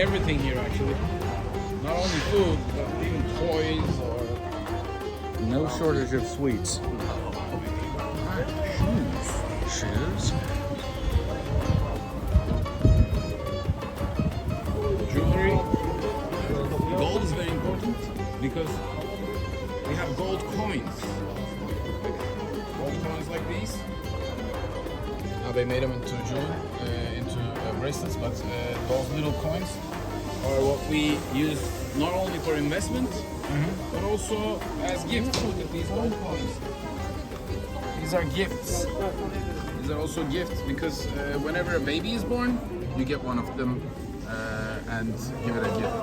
everything here actually. Not only food, but even toys or... No shortage of sweets. Shoes. Jewelry. Gold is very important because we have gold coins. Gold coins like these. Now they made them into bracelets, but those little coins are what we use not only for investment, but also as gifts. Look at these gold coins. These are gifts. These are also gifts because whenever a baby is born, you get one of them and give it a gift.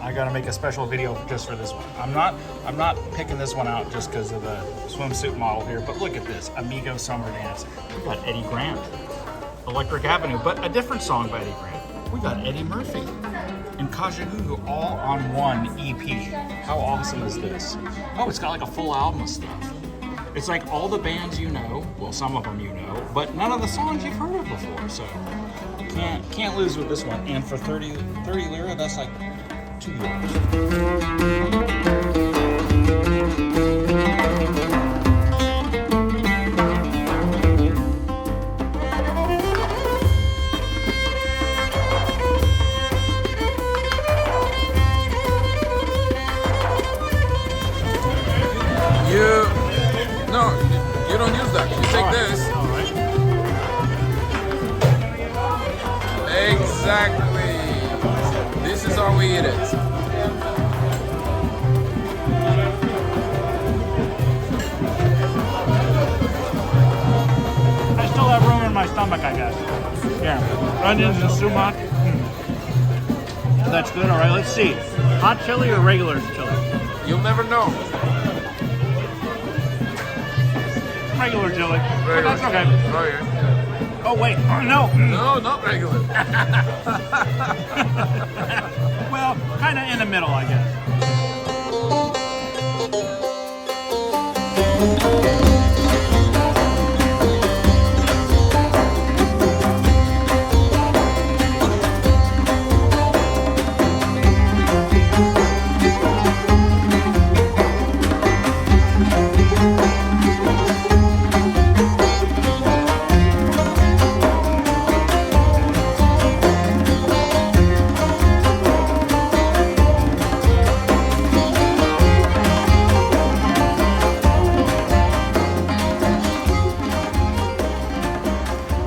I gotta make a special video just for this one. I'm not picking this one out just because of the swimsuit model here, but look at this, Amigo Summer Dance. We got Eddie Grant, Electric Avenue, but a different song by Eddie Grant. We got Eddie Murphy and Kajagoogoo all on one EP. How awesome is this? Oh, it's got like a full album of stuff. It's like all the bands you know, well, some of them you know, but none of the songs you've heard of before, so can't lose with this one. And for 30 lira, that's like €2. You don't use that. You take this. Exactly. This is how we eat it. I still have room in my stomach, I guess. Yeah. Onions and sumac. That's good. All right, let's see. Hot chili or regular chili? You'll never know. Regular chili. Regular. But that's okay. Oh, yeah. Oh, wait. Oh, no. No, not regular. Well, kind of in the middle, I guess.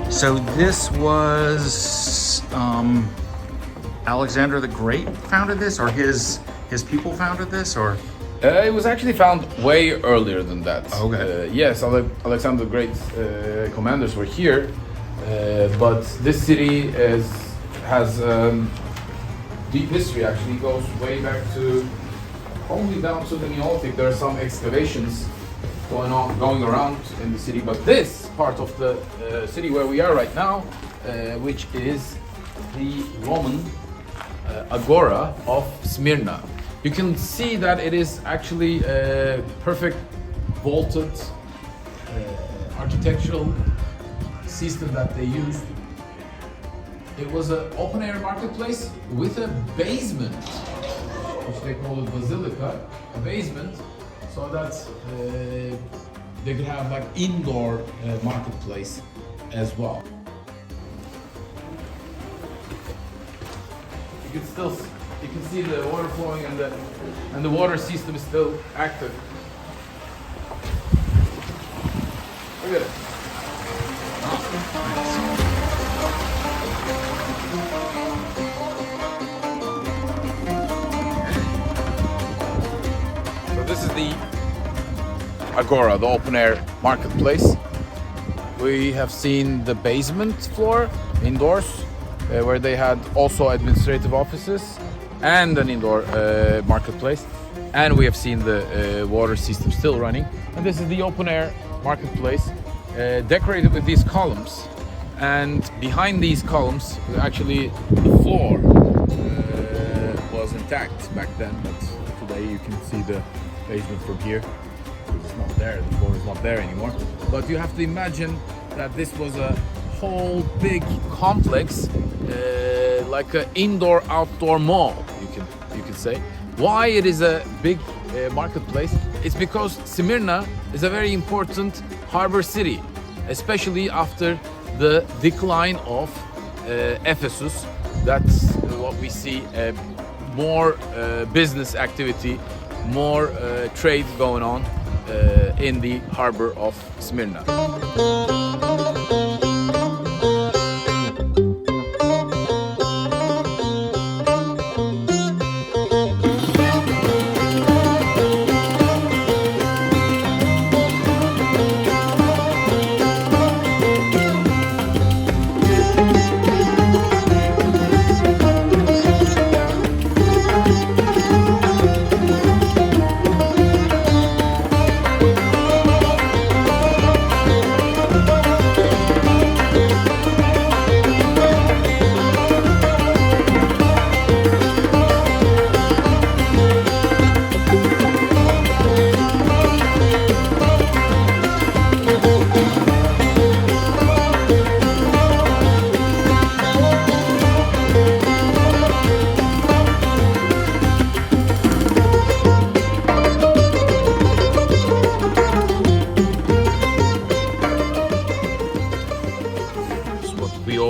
So this was Alexander the Great founded this, or his people founded this, or? It was actually found way earlier than that. Okay. Yes, Alexander the Great's commanders were here, but this city has deep history. Actually, goes way back to probably down to the Neolithic. There are some excavations going around in the city, but this part of the city where we are right now, which is the Roman Agora of Smyrna. You can see that it is actually a perfect vaulted architectural system that they used. It was an open-air marketplace with a basement, which they call it basilica, a basement, so that they could have like indoor marketplace as well. You can see the water flowing and the water system is still active. Look at it. So this is the Agora, the open air marketplace. We have seen the basement floor indoors, where they had also administrative offices and an indoor marketplace. And we have seen the water system still running. And this is the open air marketplace, decorated with these columns. And behind these columns, actually the floor was intact back then, but today you can see the basement from here. It's not there, the floor is not there anymore. But you have to imagine that this was a whole big complex, like an indoor-outdoor mall, you can say. Why it is a big marketplace? It's because Smyrna is a very important harbor city, especially after the decline of Ephesus. That's what we see, more business activity, more trade going on in the harbor of Smyrna.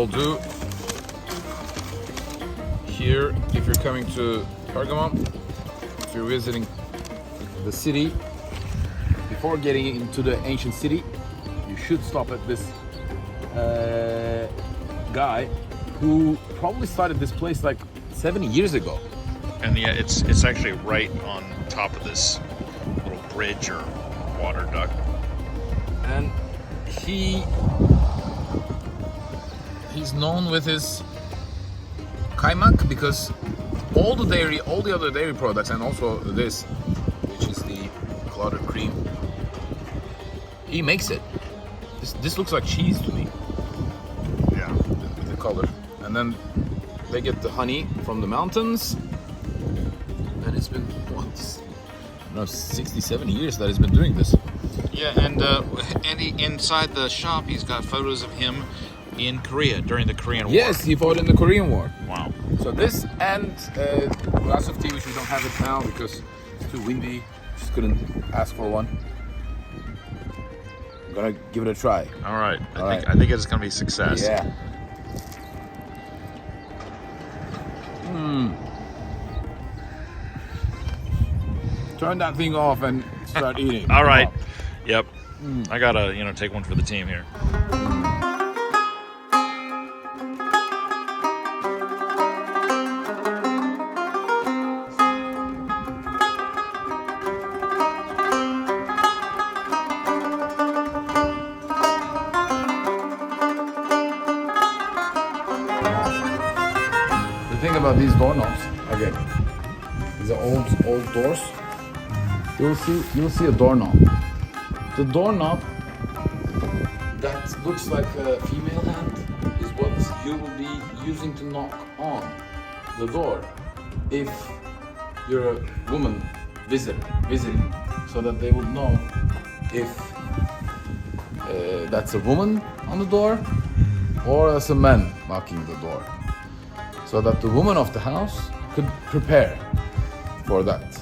Do here, if you're coming to Pergamum, if you're visiting the city, before getting into the ancient city, you should stop at this guy who probably started this place like 70 years ago. And yeah, it's actually right on top of this little bridge or water duct. And he's known with his kaymak because all the other dairy products, and also this, which is the clotted cream, he makes it. This looks like cheese to me. Yeah, with the color. And then they get the honey from the mountains, and it's been 60, 70 years that he's been doing this. Yeah, and inside the shop, he's got photos of him in Korea during the Korean War. Yes, he fought in the Korean War. Wow. So this and glass of tea, which we don't have it now because it's too windy. Just couldn't ask for one. I'm gonna give it a try. All right. I think it's gonna be a success. Yeah. Turn that thing off and start eating. All right. Yep. I gotta, take one for the team here. The thing about these doorknobs, again, these are old doors. You'll see a doorknob. The doorknob that looks like a female hand is what you will be using to knock on the door if you're a woman visiting, so that they would know if that's a woman on the door or as a man knocking the door, so that the woman of the house could prepare for that,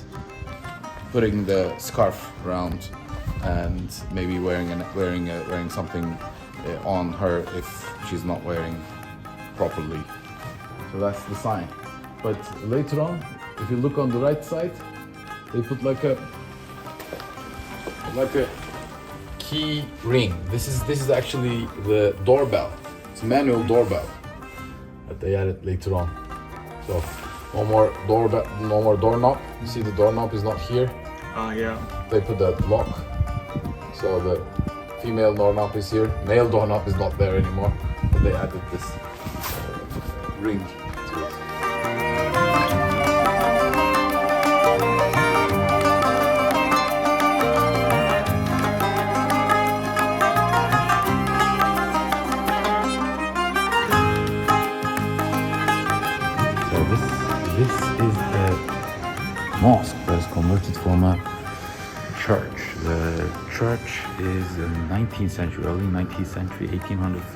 putting the scarf around and maybe wearing something on her if she's not wearing properly. So that's the sign. But later on, if you look on the right side, they put like a key ring. This is actually the doorbell. It's a manual doorbell that they added later on. So no more doorbell, no more doorknob. You see the doorknob is not here. Yeah. They put that lock, so the female doorknob is here. Male doorknob is not there anymore. But they added this ring to it. So this is a mosque that is converted from a church. The church is in 19th century, early 19th century, 1800s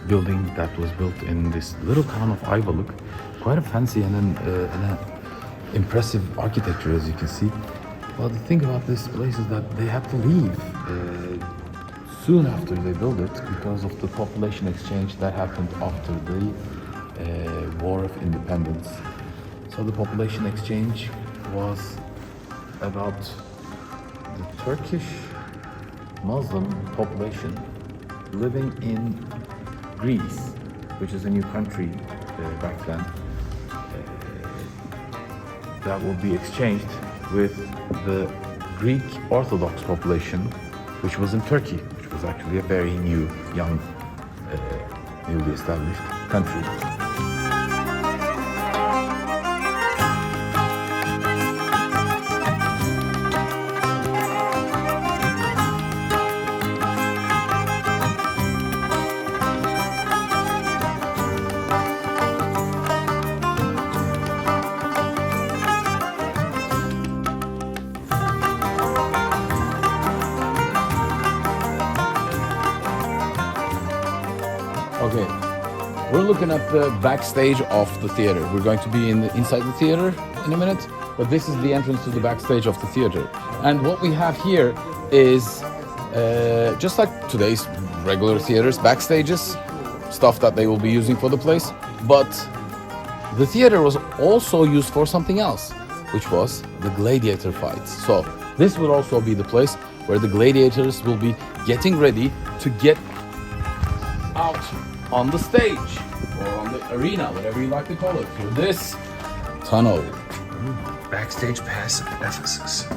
building that was built in this little town of Ayvalık. Quite a fancy and an impressive architecture, as you can see. Well, the thing about this place is that they had to leave soon after they built it because of the population exchange that happened after the War of Independence. So the population exchange was about the Turkish Muslim population living in Greece, which is a new country back then, that will be exchanged with the Greek Orthodox population, which was in Turkey, which was actually a very new, young, newly established country. Okay, we're looking at the backstage of the theater. We're going to be inside the theater in a minute, but this is the entrance to the backstage of the theater. And what we have here is just like today's regular theaters, backstages, stuff that they will be using for the place. But the theater was also used for something else, which was the gladiator fights. So this will also be the place where the gladiators will be getting ready to get out on the stage or on the arena, whatever you like to call it, through this tunnel. Backstage pass Ephesus.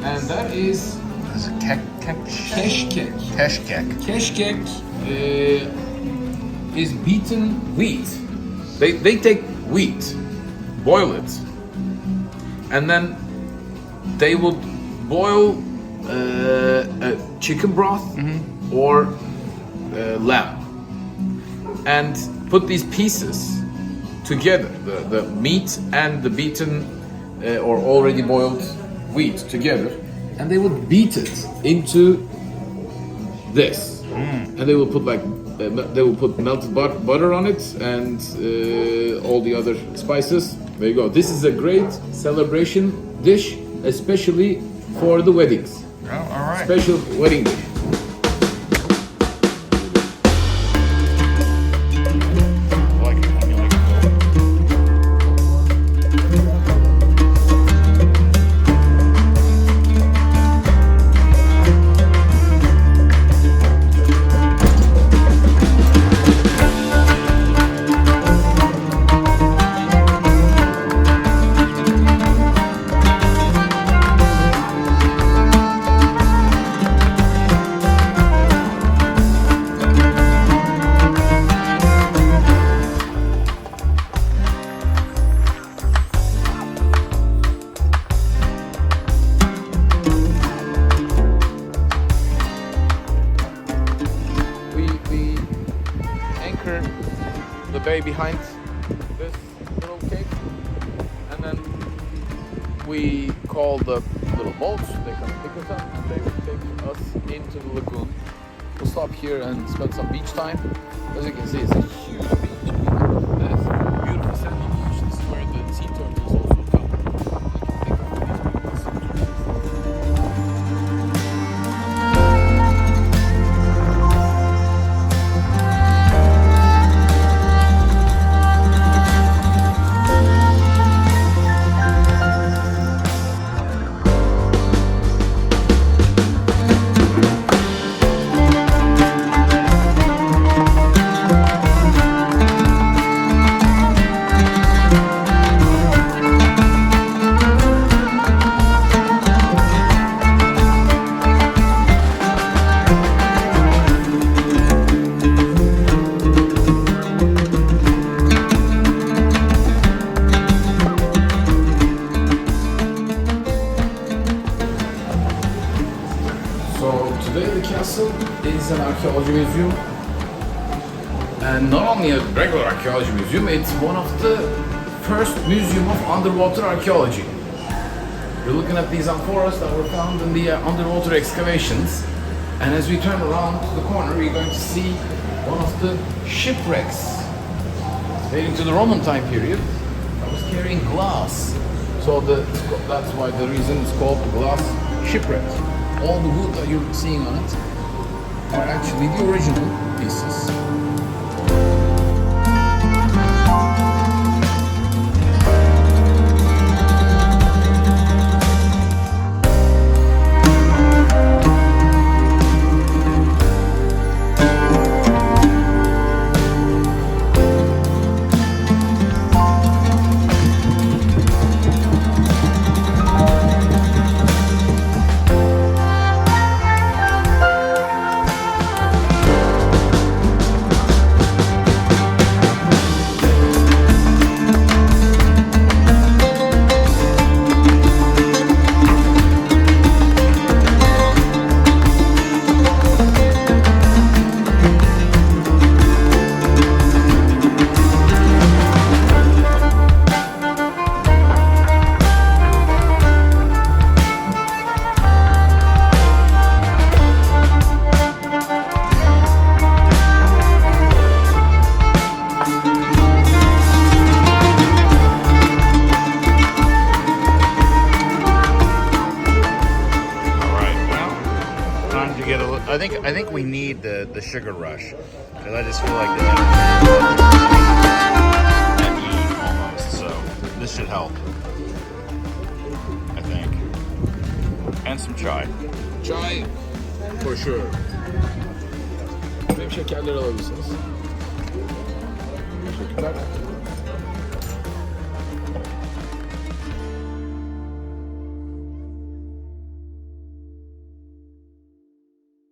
And that is keşkek. Keşkek is beaten wheat. They take wheat, boil it, and then they would boil a chicken broth or lamb, and put these pieces together, the meat and the beaten or already boiled wheat together, and they would beat it into this, and they will put melted butter on it and all the other spices. There you go. This is a great celebration dish, especially for the weddings. Oh, all right. Special wedding dish. the bay behind this little cape, and then we call the little boats. They come pick us up and they will take us into the lagoon. We'll stop here and spend some beach time. As you can see, it's a huge beach. There's beautiful sandy beach. This is where the sea turtles also come. You can think of these beautiful sea turtles. Today the castle is an archaeology museum, and not only a regular archaeology museum, it's one of the first museum of underwater archaeology. You're looking at these amphoras that were found in the underwater excavations, and as we turn around the corner you're going to see one of the shipwrecks dating to the Roman time period that was carrying glass. So that's why the reason it's called the glass shipwreck. All the wood that you're seeing on it are actually the original pieces. I think we need the sugar rush, because I just feel like at ease almost. So this should help, I think, and some chai. Chai, for sure. Benim şekerleri alabilirsiniz. Teşekkürler.